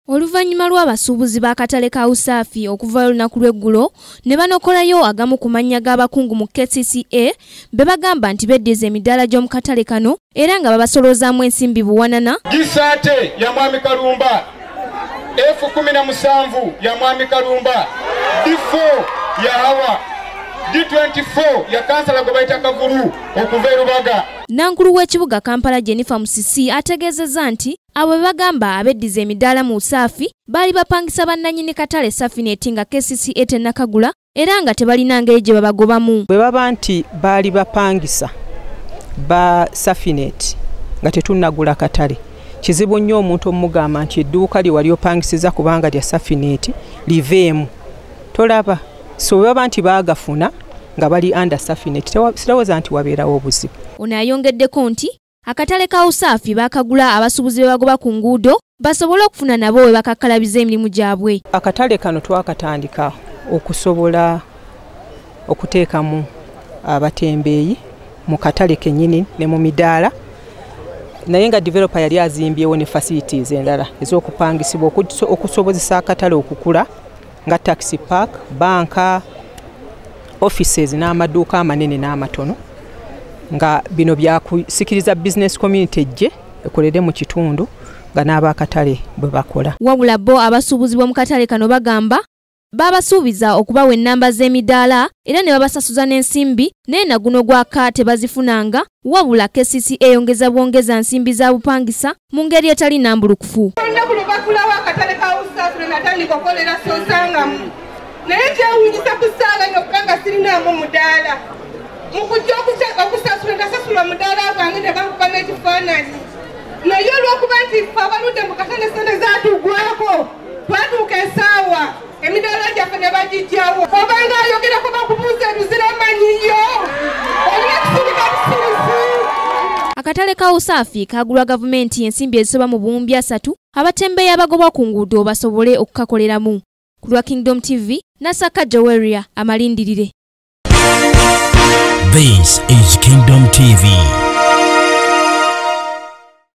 Oluvannyuma lw'abasuubuzi b'akatale ka Usaafi okuva olunaku lw'eggulo ne banokolayo agamu ku mannya g'abakungu mu KCCA be bagamba nti beddiza emidaala gy'omu katale kano era nga babasolozaamu ensimbi buwanana. Gisate ya Mwami Kalumba, F17 ya Mwami Kalumba, D4 ya Hawa, D24 ya kansala gwe bayita Kavulu okuva e Rubaga. Nankulu w'ekibuga Kampala Jennifer Musisi ategeezezza nti abo bagamba abeddiza emidaala mu Usaafi baali bapangisa bannannyini katale Safinet nga KCCA tennakagula era nga tebalina ngeri gye babagobamu. Bwe baba nti baali bapangisa ba Safinet nga tetunnagula katale, kizibu nnyo omuntu omugamba nti edduuka lye wali opangisiza kubanga lya Safinet liveemu. Tolaba, so bwe baba nti baagafuna nga bali under Safinet, sirowooza nti wabeerawo obuzibu. Ono ayongeddeko nti akatale ka Usaafi bakagula abasuubuzi be bagoba ku nguudo basobole okufuna nabo we bakakkalabiza emirimu gyabwe. Akatale kano twakatandika okusobola okuteekamu abatembeeyi mu katale kennyini ne mu midaala, naye nga developer yali azimbyewo ne facilities endala ez'okupangisibwa okusobozesa akatale okukula nga taxi park, banka, offices n'amaduuka amanene n'amatono, nga bino byakusikiriza business community gye ekolere mu kitundu nga n'abakatale bwe bakola. Wabula bo abasuubuzi b'omu katale kano bagamba babasuubiza okubawa ennamba z'emidaala era ne babasasuza n'ensimbi naye na guno gwaka tebazifunanga, wabula KCCA eyongeza bwongeza nsimbi za bupangisa mu ngeri etali nnambulukufu. Olunaku lwe bakulawo akatale ka Usaafi lwe natandika okukolera soosangamu naye kyewuunyisa ku ssaawa yokka sirinaamu mudaala. Mukujja okusasula ndasasula mudaala gwange ne bankuba n'ekifaananyi. Naye olw'okuba nti ffe abaludde mu katale sente zaatugwako twatuuka essaawa emidaala gyaffe ne bagiggyawo. Obanga ayogerako bakubuuza ebizira manyiyo olina kusirika busirusi. Akatale ka Usaafi kagulwa gavumenti ensimbi ezisoba mu buwumbi 3 abatembeeyi abagobwa ku nguudo basobole okukakoleramu. Ku lwa Kingdom TV, Nasaka Joweria amalindirire. This is Kingdom TV.